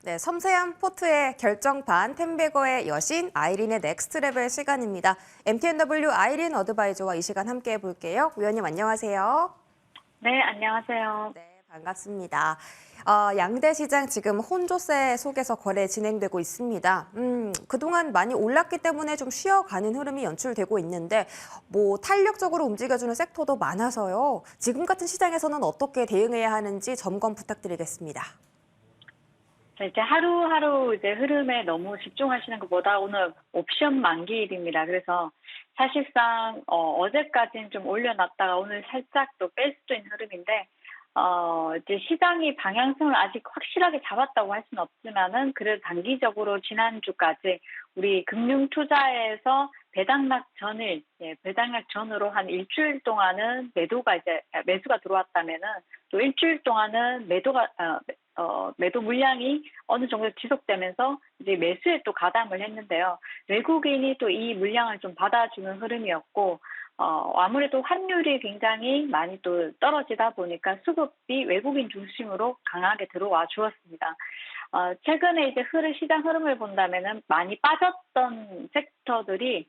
네, 섬세한 포트의 결정판 템베거의 여신 아이린의 넥스트 레벨 시간입니다. MTNW 아이린 어드바이저와 이 시간 함께 해볼게요. 위원님 안녕하세요. 네, 안녕하세요. 네, 반갑습니다. 양대 시장 지금 혼조세 속에서 거래 진행되고 있습니다. 그동안 많이 올랐기 때문에 좀 쉬어가는 흐름이 연출되고 있는데 뭐 탄력적으로 움직여주는 섹터도 많아서요. 지금 같은 시장에서는 어떻게 대응해야 하는지 점검 부탁드리겠습니다. 자, 이제 하루하루 이제 흐름에 너무 집중하시는 것보다 오늘 옵션 만기일입니다. 그래서 사실상 어제까지는 좀 올려놨다가 오늘 살짝 또 뺄 수도 있는 흐름인데 이제 시장이 방향성을 아직 확실하게 잡았다고 할 수는 없지만은 그래도 단기적으로 지난주까지 우리 금융 투자에서 배당락 전일, 배당락 전으로 한 일주일 동안은 매수가 들어왔다면은 또 일주일 동안은 매도 물량이 어느 정도 지속되면서 이제 매수에 또 가담을 했는데요. 외국인이 또 이 물량을 좀 받아주는 흐름이었고, 아무래도 환율이 굉장히 많이 또 떨어지다 보니까 수급이 외국인 중심으로 강하게 들어와 주었습니다. 최근에 이제 시장 흐름을 본다면은 많이 빠졌던 섹터들이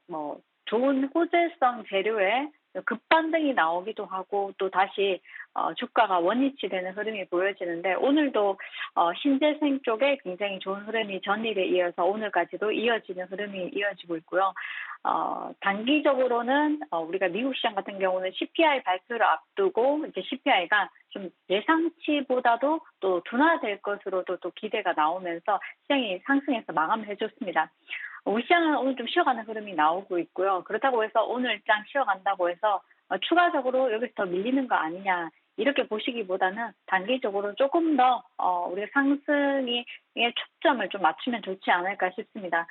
뭐 좋은 호재성 재료에 급반등이 나오기도 하고 또 다시 주가가 원위치 되는 흐름이 보여지는데 오늘도 신재생 쪽에 굉장히 좋은 흐름이 전일에 이어서 오늘까지도 이어지는 흐름이 이어지고 있고요. 단기적으로는 우리가 미국 시장 같은 경우는 CPI 발표를 앞두고 이제 CPI가 좀 예상치보다도 또 둔화될 것으로도 또 기대가 나오면서 시장이 상승해서 마감을 해줬습니다. 우리 시장은 오늘 좀 쉬어가는 흐름이 나오고 있고요. 그렇다고 해서 오늘 장 쉬어간다고 해서 추가적으로 여기서 더 밀리는 거 아니냐 이렇게 보시기보다는 단기적으로 조금 더 우리가 상승에 초점을 좀 맞추면 좋지 않을까 싶습니다.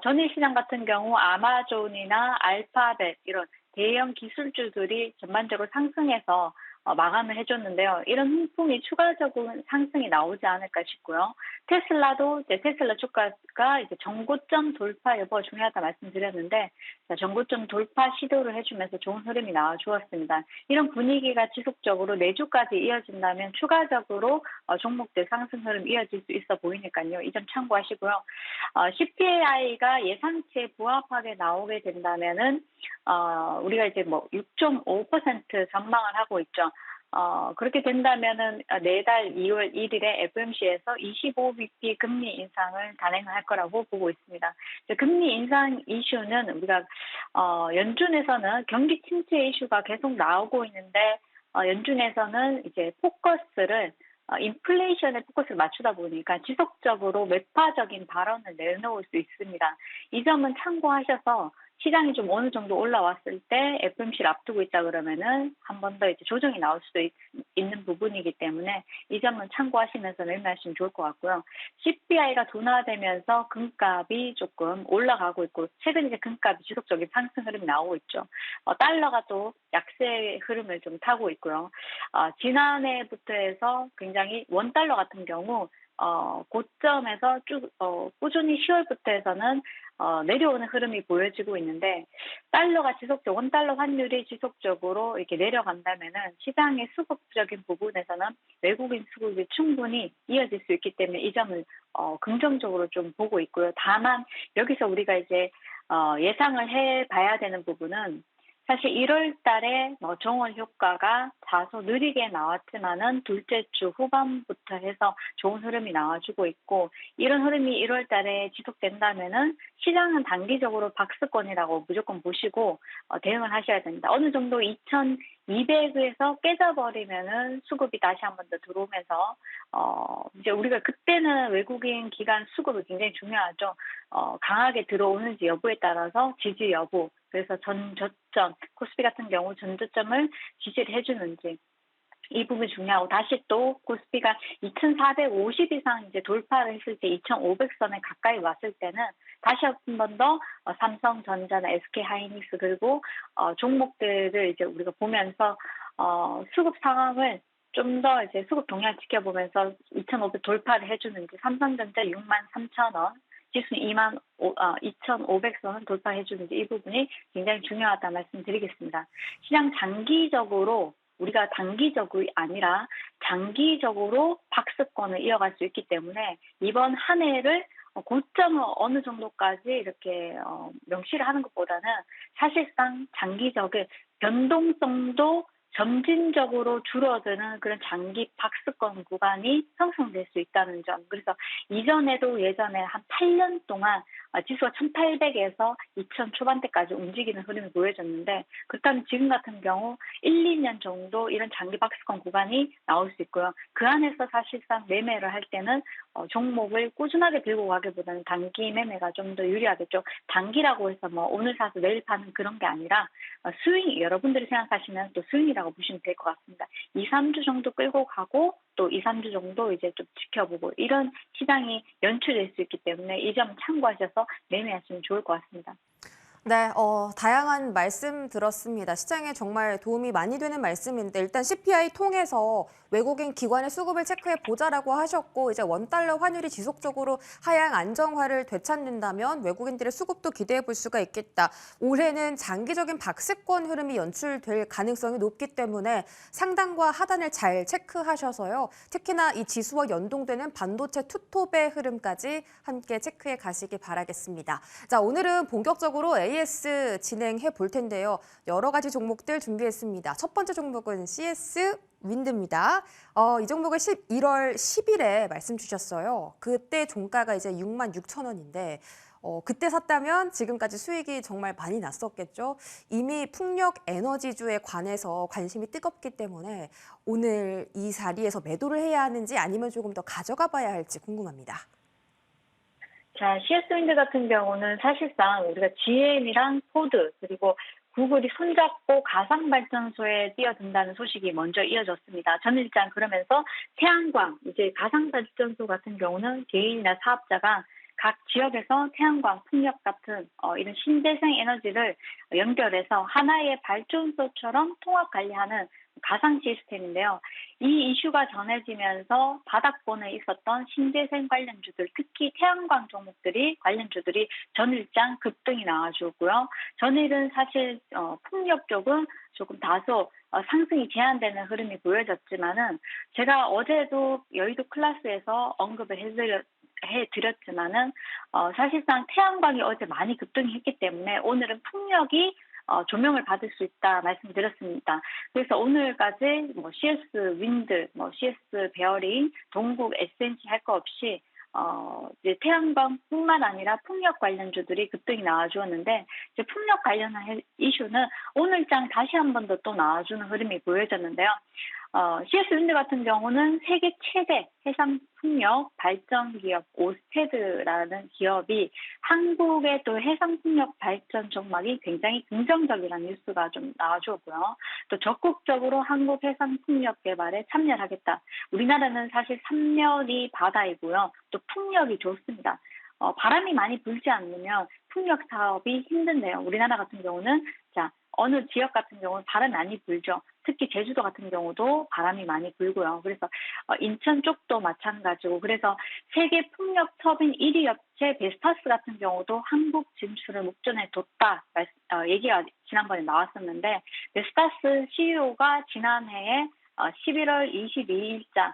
전일 시장 같은 경우 아마존이나 알파벳 이런 대형 기술주들이 전반적으로 상승해서 마감을 해줬는데요. 이런 훈풍이 추가적인 상승이 나오지 않을까 싶고요. 테슬라도 이제 테슬라 주가가 이제 정고점 돌파 여부가 중요하다 말씀드렸는데 정고점 돌파 시도를 해주면서 좋은 흐름이 나와 주었습니다. 이런 분위기가 지속적으로 내주까지 이어진다면 추가적으로 종목들 상승 흐름 이어질 수 있어 보이니까요. 이 점 참고하시고요. CPI가 예상치에 부합하게 나오게 된다면은 우리가 이제 뭐 6.5% 전망을 하고 있죠. 그렇게 된다면은 내달 2월 1일에 FOMC에서 25bp 금리 인상을 단행할 거라고 보고 있습니다. 금리 인상 이슈는 우리가 연준에서는 경기 침체 이슈가 계속 나오고 있는데 연준에서는 이제 포커스를 인플레이션에 포커스를 맞추다 보니까 지속적으로 매파적인 발언을 내놓을 수 있습니다. 이 점은 참고하셔서 시장이 좀 어느 정도 올라왔을 때 FOMC를 앞두고 있다 그러면은 한 번 더 이제 조정이 나올 수도 있는 부분이기 때문에 이 점은 참고하시면서 매매하시면 좋을 것 같고요. CPI가 둔화되면서 금값이 조금 올라가고 있고 최근 이제 금값이 지속적인 상승 흐름이 나오고 있죠. 달러가 또 약세 흐름을 좀 타고 있고요. 지난해부터 해서 굉장히 원달러 같은 경우 고점에서 쭉 꾸준히 10월부터 해서는 내려오는 흐름이 보여지고 있는데 원달러 환율이 지속적으로 이렇게 내려간다면은 시장의 수급적인 부분에서는 외국인 수급이 충분히 이어질 수 있기 때문에 이 점을 긍정적으로 좀 보고 있고요. 다만 여기서 우리가 이제 예상을 해봐야 되는 부분은 사실 1월 달에 정월 효과가 다소 느리게 나왔지만은 둘째 주 후반부터 해서 좋은 흐름이 나와주고 있고 이런 흐름이 1월 달에 지속된다면은 시장은 단기적으로 박스권이라고 무조건 보시고 대응을 하셔야 됩니다. 어느 정도 2200에서 깨져버리면은 수급이 다시 한 번 더 들어오면서 이제 우리가 그때는 외국인 기관 수급이 굉장히 중요하죠. 강하게 들어오는지 여부에 따라서 지지 여부 그래서 전저점 코스피 같은 경우 전저점을 지지를 해주는지 이 부분이 중요하고 다시 또 코스피가 2,450 이상 이제 돌파를 했을 때 2,500선에 가까이 왔을 때는 다시 한 번 더 삼성전자나 SK하이닉스 그리고 종목들을 이제 우리가 보면서 수급 상황을 좀 더 이제 수급 동향 지켜보면서 2,500 돌파를 해주는지 삼성전자 63,000원 지수는 2,500선을 돌파해주는지 이 부분이 굉장히 중요하다 말씀드리겠습니다. 시장 장기적으로 우리가 단기적이 아니라 장기적으로 박스권을 이어갈 수 있기 때문에 이번 한 해를 고점을 어느 정도까지 이렇게 명시를 하는 것보다는 사실상 장기적인 변동성도 점진적으로 줄어드는 그런 장기 박스권 구간이 형성될 수 있다는 점. 그래서 이전에도 예전에 한 8년 동안 지수가 1800에서 2000 초반대까지 움직이는 흐름이 보여졌는데 그렇다면 지금 같은 경우 1, 2년 정도 이런 장기 박스권 구간이 나올 수 있고요. 그 안에서 사실상 매매를 할 때는 종목을 꾸준하게 들고 가기보다는 단기 매매가 좀 더 유리하겠죠. 단기라고 해서 뭐 오늘 사서 내일 파는 그런 게 아니라 스윙, 여러분들이 생각하시면 또 스윙이라고 보시면 될 것 같습니다. 2, 3주 정도 끌고 가고 또 2, 3주 정도 이제 좀 지켜보고 이런 시장이 연출될 수 있기 때문에 이 점 참고하셔서 매매하시면 좋을 것 같습니다. 네, 다양한 말씀 들었습니다. 시장에 정말 도움이 많이 되는 말씀인데 일단 CPI 통해서 외국인 기관의 수급을 체크해 보자라고 하셨고 이제 원달러 환율이 지속적으로 하향 안정화를 되찾는다면 외국인들의 수급도 기대해 볼 수가 있겠다. 올해는 장기적인 박스권 흐름이 연출될 가능성이 높기 때문에 상단과 하단을 잘 체크하셔서요. 특히나 이 지수와 연동되는 반도체 투톱의 흐름까지 함께 체크해 가시기 바라겠습니다. 자, 오늘은 본격적으로 AS 진행해 볼 텐데요. 여러 가지 종목들 준비했습니다. 첫 번째 종목은 CS 윈드입니다. 이 종목을 1월 10일에 말씀 주셨어요. 그때 종가가 이제 66,000원인데 그때 샀다면 지금까지 수익이 정말 많이 났었겠죠. 이미 풍력 에너지주에 관해서 관심이 뜨겁기 때문에 오늘 이 자리에서 매도를 해야 하는지 아니면 조금 더 가져가 봐야 할지 궁금합니다. 자, CS 윈드 같은 경우는 사실상 우리가 GM이랑 포드 그리고 구글이 손잡고 가상발전소에 뛰어든다는 소식이 먼저 이어졌습니다. 저는 일단 그러면서 태양광, 이제 가상발전소 같은 경우는 개인이나 사업자가 각 지역에서 태양광, 풍력 같은 이런 신재생 에너지를 연결해서 하나의 발전소처럼 통합 관리하는 가상 시스템인데요. 이 이슈가 전해지면서 바닥권에 있었던 신재생 관련주들, 특히 태양광 종목들이 관련주들이 전일장 급등이 나와주고요. 전일은 사실 풍력 쪽은 조금 다소 상승이 제한되는 흐름이 보여졌지만은 제가 어제도 여의도 클래스에서 언급을 해드렸지만은 사실상 태양광이 어제 많이 급등했기 때문에 오늘은 풍력이 조명을 받을 수 있다 말씀드렸습니다. 그래서 오늘까지 뭐 CS 윈드, 뭐 CS 베어링, 동국 SNC 할 거 없이 이제 태양광뿐만 아니라 풍력 관련주들이 급등이 나와주었는데 이제 풍력 관련한 이슈는 오늘장 다시 한 번 더 또 나와주는 흐름이 보여졌는데요. CS 윈드 같은 경우는 세계 최대 해상 풍력 발전 기업 오스테드라는 기업이 한국의 또 해상 풍력 발전 전망이 굉장히 긍정적이라는 뉴스가 좀 나와주고요. 또 적극적으로 한국 해상 풍력 개발에 참여하겠다. 우리나라는 사실 삼면이 바다이고요. 또 풍력이 좋습니다. 바람이 많이 불지 않으면 풍력 사업이 힘든데요. 우리나라 같은 경우는 자 어느 지역 같은 경우는 바람이 많이 불죠. 특히 제주도 같은 경우도 바람이 많이 불고요. 그래서 인천 쪽도 마찬가지고 그래서 세계 풍력 터빈 1위 업체 베스타스 같은 경우도 한국 진출을 목전에 뒀다 얘기가 지난번에 나왔었는데 베스타스 CEO가 지난해에 11월 22일자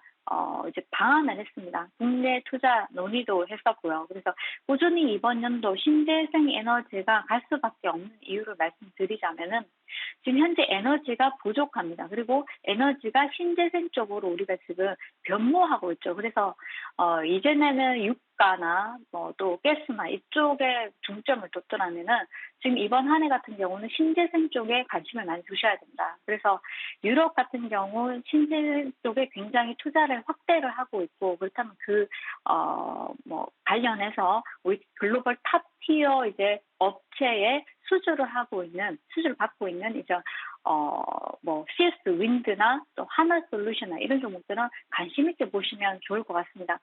이제 방한을 했습니다. 국내 투자 논의도 했었고요. 그래서 꾸준히 이번 연도 신재생 에너지가 갈 수밖에 없는 이유를 말씀드리자면은 지금 현재 에너지가 부족합니다. 그리고 에너지가 신재생 쪽으로 우리가 지금 변모하고 있죠. 그래서 이전에는 유가나 뭐 또 가스나 이쪽에 중점을 뒀더라면은 지금 이번 한 해 같은 경우는 신재생 쪽에 관심을 많이 두셔야 된다. 그래서 유럽 같은 경우 신재생 쪽에 굉장히 투자를 확대를 하고 있고 그렇다면 뭐 관련해서 우리 글로벌 탑 티어 이제 업체에 수주를 받고 있는 이제 뭐 CS 윈드나 또 하나솔루션이나 이런 종목들은 관심 있게 보시면 좋을 것 같습니다.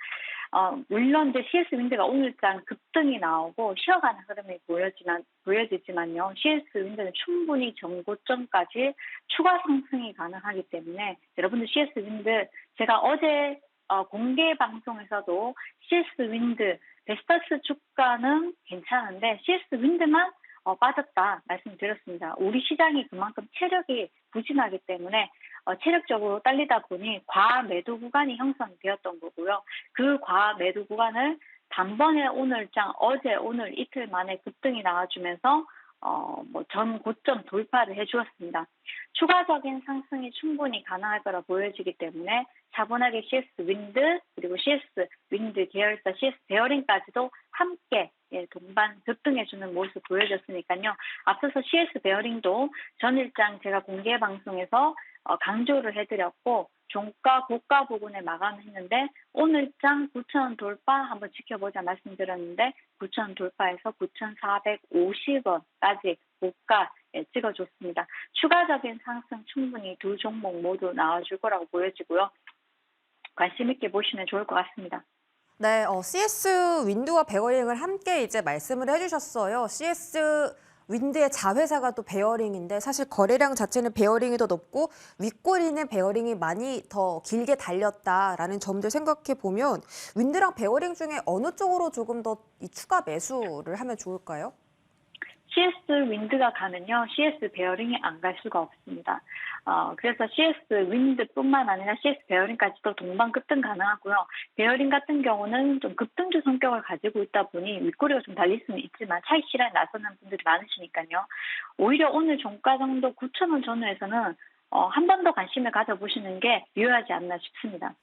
물론 이제 CS 윈드가 오늘장 급등이 나오고 쉬어가는 흐름이 보여지지만요. CS 윈드는 충분히 전고점까지 추가 상승이 가능하기 때문에 여러분들 CS 윈드 제가 어제 공개 방송에서도 CS 윈드 베스타스 주가는 괜찮은데 CS 윈드만 빠졌다 말씀드렸습니다. 우리 시장이 그만큼 체력이 부진하기 때문에 체력적으로 딸리다 보니 과매도 구간이 형성되었던 거고요. 그 과매도 구간을 단번에 오늘장 어제 오늘 이틀 만에 급등이 나와주면서 전 고점 돌파를 해주었습니다. 추가적인 상승이 충분히 가능할 거라 보여지기 때문에 차분하게 CS 윈드 그리고 CS 윈드 계열사 CS 베어링까지도 함께 동반 급등해주는 모습 보여줬으니까요. 앞서서 CS 베어링도 전일장 제가 공개 방송에서 강조를 해드렸고 종가 고가 부분에 마감했는데 오늘장 9,000원 돌파 한번 지켜보자 말씀드렸는데 9,000원 돌파해서 9,450원까지 고가 찍어줬습니다. 추가적인 상승 충분히 두 종목 모두 나와줄 거라고 보여지고요. 관심 있게 보시면 좋을 것 같습니다. 네, CS 윈드와 베어링을 함께 이제 말씀을 해주셨어요. CS 윈드의 자회사가 또 베어링인데 사실 거래량 자체는 베어링이 더 높고 윗꼬리는 베어링이 많이 더 길게 달렸다라는 점들 생각해 보면 윈드랑 베어링 중에 어느 쪽으로 조금 더 이 추가 매수를 하면 좋을까요? CS 윈드가 가면요, CS 베어링이 안 갈 수가 없습니다. 그래서 CS 윈드뿐만 아니라 CS 베어링까지도 동반 급등 가능하고요. 베어링 같은 경우는 좀 급등주 성격을 가지고 있다 보니 윗꼬리가 좀 달릴 수는 있지만 차익 실현에 나서는 분들이 많으시니까요. 오히려 오늘 종가 정도 9,000원 전후에서는 한 번 더 관심을 가져보시는 게 유효하지 않나 싶습니다.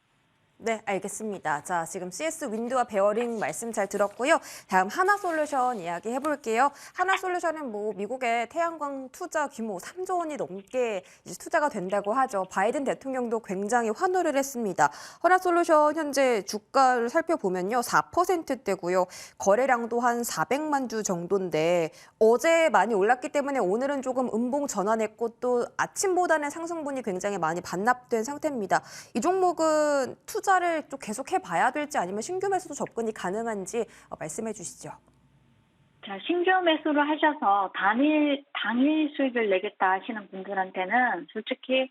네, 알겠습니다. 자, 지금 CS 윈드와 베어링 말씀 잘 들었고요. 다음 하나솔루션 이야기 해볼게요. 하나솔루션은 뭐 미국의 태양광 투자 규모 3조 원이 넘게 이제 투자가 된다고 하죠. 바이든 대통령도 굉장히 환호를 했습니다. 하나솔루션 현재 주가를 살펴보면요. 4%대고요. 거래량도 한 400만 주 정도인데 어제 많이 올랐기 때문에 오늘은 조금 음봉 전환했고 또 아침보다는 상승분이 굉장히 많이 반납된 상태입니다. 이 종목은 투자를 또 계속 해봐야 될지 아니면 신규 매수도 접근이 가능한지 말씀해 주시죠. 자, 신규 매수를 하셔서 당일 수익을 내겠다 하시는 분들한테는 솔직히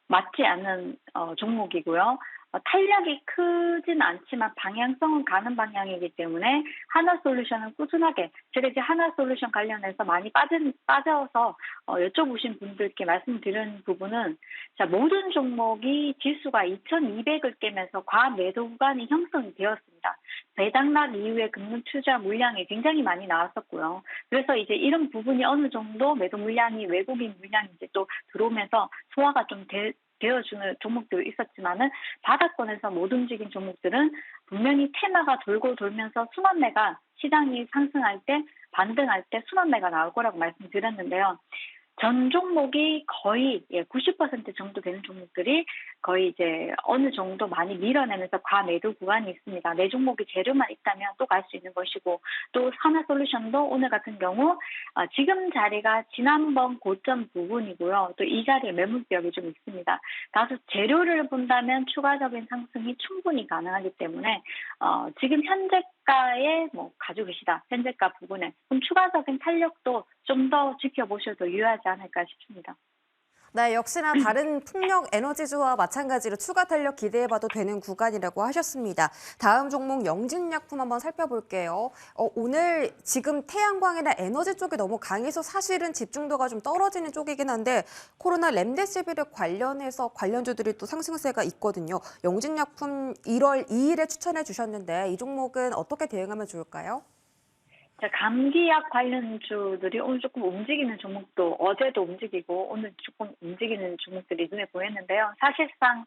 맞지 않는 종목이고요. 탄력이 크진 않지만 방향성은 가는 방향이기 때문에 하나솔루션은 꾸준하게 제가 이제 하나솔루션 관련해서 많이 빠져서 여쭤보신 분들께 말씀드린 부분은 자, 모든 종목이 지수가 2,200을 깨면서 과매도 구간이 형성이 되었습니다. 배당락 이후에 금융 투자 물량이 굉장히 많이 나왔었고요. 그래서 이제 이런 부분이 어느 정도 매도 물량이 외국인 물량이 이제 또 들어오면서 소화가 좀 되어주는 종목들이 있었지만은 바닥권에서 못 움직인 종목들은 분명히 테마가 돌고 돌면서 순환매가 시장이 상승할 때 반등할 때 순환매가 나올 거라고 말씀드렸는데요. 전 종목이 거의 90% 정도 되는 종목들이 거의 이제 어느 정도 많이 밀어내면서 과매도 구간이 있습니다. 내 종목이 재료만 있다면 또 갈 수 있는 것이고 또 하나솔루션도 오늘 같은 경우 지금 자리가 지난번 고점 부분이고요. 또 이 자리에 매물벽이 좀 있습니다. 다소 재료를 본다면 추가적인 상승이 충분히 가능하기 때문에 지금 현재가에 가지고 계시다. 현재가 부분에 그럼 추가적인 탄력도 좀 더 지켜보셔도 유효하지 않을까 싶습니다. 네, 역시나 다른 풍력 에너지주와 마찬가지로 추가 탄력 기대해봐도 되는 구간이라고 하셨습니다. 다음 종목 영진약품 한번 살펴볼게요. 오늘 지금 태양광이나 에너지 쪽이 너무 강해서 사실은 집중도가 좀 떨어지는 쪽이긴 한데 코로나 렘데시비르 관련해서 관련주들이 또 상승세가 있거든요. 영진약품 1월 2일에 추천해 주셨는데 이 종목은 어떻게 대응하면 좋을까요? 자, 감기약 관련주들이 오늘 조금 움직이는 종목도 어제도 움직이고 오늘 조금 움직이는 종목들이 눈에 보였는데요. 사실상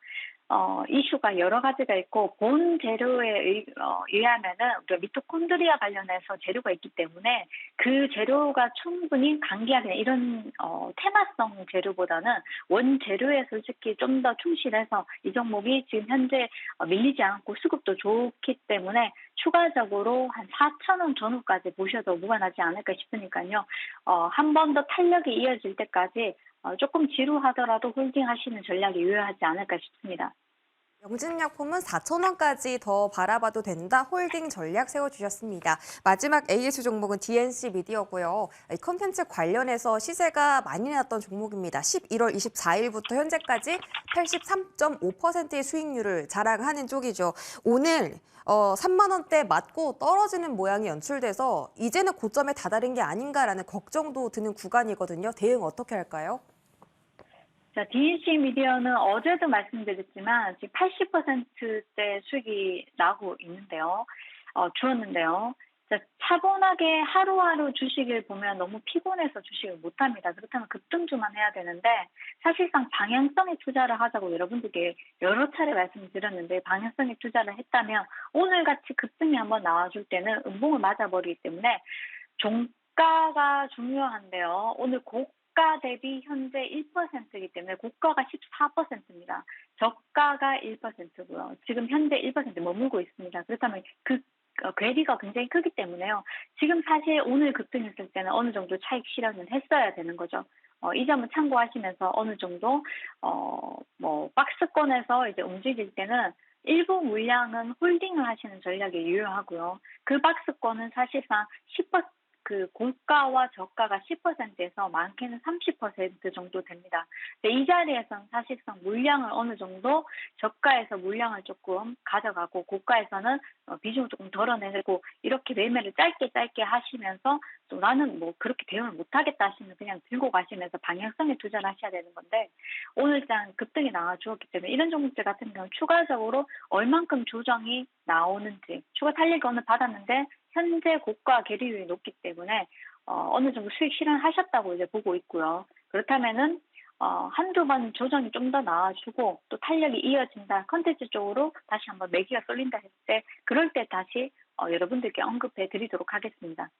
이슈가 여러 가지가 있고 본 재료에 의하면은 우리가 미토콘드리아 관련해서 재료가 있기 때문에 그 재료가 충분히 감기약이나 이런 테마성 재료보다는 원 재료에 솔직히 좀 더 충실해서 이 종목이 지금 현재 밀리지 않고 수급도 좋기 때문에 추가적으로 한 4,000원 전후까지 보셔도 무관하지 않을까 싶으니까요. 한 번 더 탄력이 이어질 때까지 조금 지루하더라도 홀딩하시는 전략이 유효하지 않을까 싶습니다. 영진약품은 4,000원까지 더 바라봐도 된다. 홀딩 전략 세워주셨습니다. 마지막 AS 종목은 DNC 미디어고요. 이 컨텐츠 관련해서 시세가 많이 났던 종목입니다. 11월 24일부터 현재까지 83.5%의 수익률을 자랑하는 쪽이죠. 오늘 3만 원대 맞고 떨어지는 모양이 연출돼서 이제는 고점에 다다른 게 아닌가라는 걱정도 드는 구간이거든요. 대응 어떻게 할까요? 자, DNC 미디어는 어제도 말씀드렸지만 지금 80%대 수익이 나고 있는데요. 줄었는데요. 자, 차분하게 하루하루 주식을 보면 너무 피곤해서 주식을 못합니다. 그렇다면 급등주만 해야 되는데 사실상 방향성에 투자를 하자고 여러분들께 여러 차례 말씀드렸는데 방향성에 투자를 했다면 오늘같이 급등이 한번 나와줄 때는 음봉을 맞아버리기 때문에 종가가 중요한데요. 오늘 고가 대비 현재 1%이기 때문에 고가가 14%입니다. 저가가 1%고요. 지금 현재 1% 머물고 있습니다. 그렇다면 그 괴리가 굉장히 크기 때문에요. 지금 사실 오늘 급등했을 때는 어느 정도 차익 실현은 했어야 되는 거죠. 이 점은 참고하시면서 어느 정도 박스권에서 이제 움직일 때는 일부 물량은 홀딩을 하시는 전략이 유효하고요. 그 박스권은 사실상 10%, 그 고가와 저가가 10%에서 많게는 30% 정도 됩니다. 이 자리에서는 사실상 물량을 어느 정도 저가에서 물량을 조금 가져가고 고가에서는 비중을 조금 덜어내고 이렇게 매매를 짧게 하시면서 또 나는 뭐 그렇게 대응을 못하겠다 하시면 그냥 들고 가시면서 방향성에 투자를 하셔야 되는 건데 오늘장 급등이 나와 주었기 때문에 이런 종목들 같은 경우는 추가적으로 얼만큼 조정이 나오는지 추가 탄력이 오늘 받았는데 현재 고가 계리율이 높기 때문에 어느 정도 수익 실현하셨다고 이제 보고 있고요. 그렇다면은 한두 번 조정이 좀 더 나와주고 또 탄력이 이어진다. 컨텐츠 쪽으로 다시 한번 매기가 쏠린다 했을 때 그럴 때 다시 여러분들께 언급해 드리도록 하겠습니다.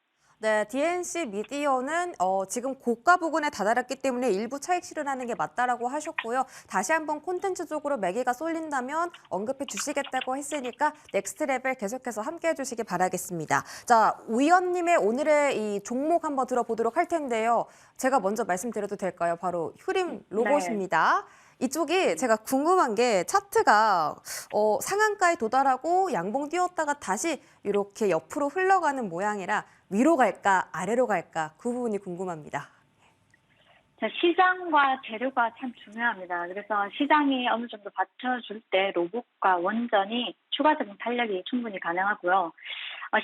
네, DNC 미디어는 지금 고가 부근에 다다랐기 때문에 일부 차익 실현하는 게 맞다라고 하셨고요. 다시 한번 콘텐츠 쪽으로 매기가 쏠린다면 언급해 주시겠다고 했으니까 넥스트 레벨 계속해서 함께해 주시기 바라겠습니다. 자, 위원님의 오늘의 이 종목 한번 들어보도록 할 텐데요. 제가 먼저 말씀드려도 될까요? 바로 휴림 로봇입니다. 이쪽이 제가 궁금한 게 차트가 상한가에 도달하고 양봉 띄웠다가 다시 이렇게 옆으로 흘러가는 모양이라 위로 갈까 아래로 갈까 그 부분이 궁금합니다. 자, 시장과 재료가 참 중요합니다. 그래서 시장이 어느 정도 받쳐줄 때 로봇과 원전이 추가적인 탄력이 충분히 가능하고요.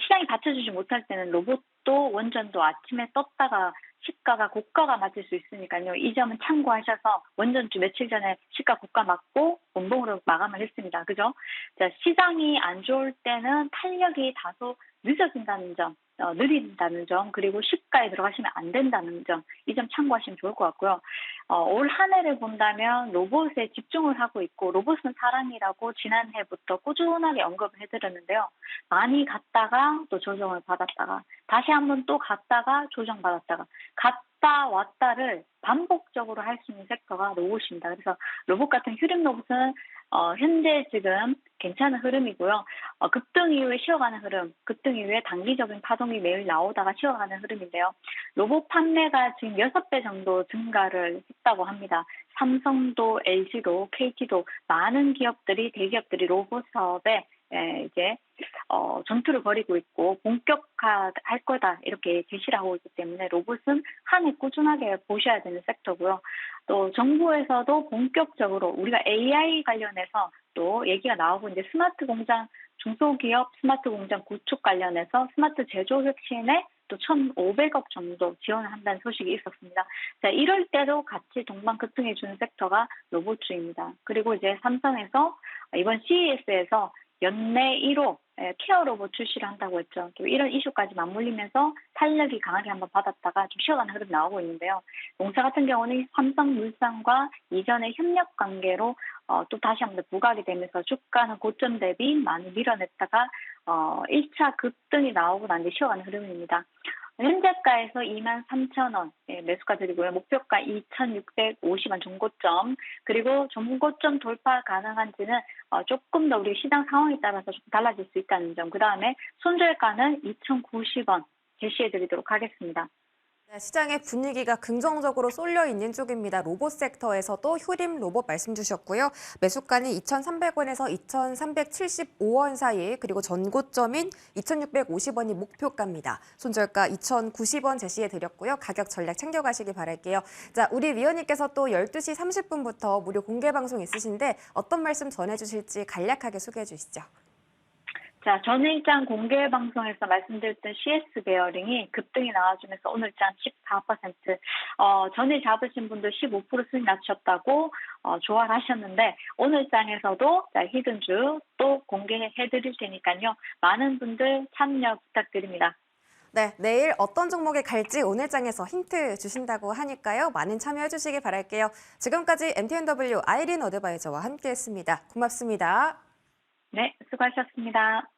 시장이 받쳐주지 못할 때는 로봇도 원전도 아침에 떴다가 시가가 고가가 맞을 수 있으니까요. 이 점은 참고하셔서 원전주 며칠 전에 시가 고가 맞고 원봉으로 마감을 했습니다. 그죠? 자, 시장이 안 좋을 때는 탄력이 다소 늦어진다는 점, 느린다는 점, 그리고 시가에 들어가시면 안 된다는 점, 이 점 참고하시면 좋을 것 같고요. 올 한 해를 본다면 로봇에 집중을 하고 있고 로봇은 사랑이라고 지난해부터 꾸준하게 언급을 해드렸는데요. 많이 갔다가 또 조정을 받았다가 다시 한번 또 갔다가 조정받았다가 갔다 왔다를 반복적으로 할 수 있는 섹터가 로봇입니다. 그래서 로봇 같은 휴림 로봇은 현재 지금 괜찮은 흐름이고요. 급등 이후에 쉬어가는 흐름, 급등 이후에 단기적인 파동이 매일 나오다가 쉬어가는 흐름인데요. 로봇 판매가 지금 6배 정도 증가를 했다고 합니다. 삼성도, LG도, KT도 많은 기업들이, 대기업들이 로봇 사업에 이제 전투를 벌이고 있고 본격화할 거다 이렇게 제시를 하고 있기 때문에 로봇은 한 해 꾸준하게 보셔야 되는 섹터고요. 또 정부에서도 본격적으로 우리가 AI 관련해서 또 얘기가 나오고 이제 스마트 공장 중소기업 스마트 공장 구축 관련해서 스마트 제조 혁신에 또 1,500억 정도 지원을 한다는 소식이 있었습니다. 자, 이럴 때도 같이 동반 급등해 주는 섹터가 로봇주입니다. 그리고 이제 삼성에서 이번 CES에서 연내 1호 케어 로봇 출시를 한다고 했죠. 이런 이슈까지 맞물리면서 탄력이 강하게 한번 받았다가 좀 쉬어가는 흐름 나오고 있는데요. 농사 같은 경우는 삼성물산과 이전의 협력 관계로 또 다시 한번 부각이 되면서 주가는 고점 대비 많이 밀어냈다가 1차 급등이 나오고 난 뒤 쉬어가는 흐름입니다. 현재가에서 23,000원 매수가 드리고요. 목표가 2,650원 종고점 그리고 종고점 돌파 가능한지는 조금 더 우리 시장 상황에 따라서 좀 달라질 수 있다는 점. 그다음에 손절가는 2,090원 제시해드리도록 하겠습니다. 네, 시장의 분위기가 긍정적으로 쏠려 있는 쪽입니다. 로봇 섹터에서도 휴림 로봇 말씀 주셨고요. 매수가는 2,300원에서 2,375원 사이 그리고 전고점인 2,650원이 목표가입니다. 손절가 2,090원 제시해 드렸고요. 가격 전략 챙겨가시기 바랄게요. 자, 우리 위원님께서 또 12시 30분부터 무료 공개 방송 있으신데 어떤 말씀 전해주실지 간략하게 소개해 주시죠. 자, 전일장 공개 방송에서 말씀드렸던 CS 베어링이 급등이 나와주면서 오늘장 14%, 전일 잡으신 분들 15% 수익 낮췄다고 조언을 하셨는데 오늘장에서도 자, 히든주 또 공개해 드릴 테니까요. 많은 분들 참여 부탁드립니다. 네, 내일 어떤 종목에 갈지 오늘 장에서 힌트 주신다고 하니까요. 많은 참여해 주시기 바랄게요. 지금까지 MTNW 아이린 어드바이저와 함께했습니다. 고맙습니다. 네, 수고하셨습니다.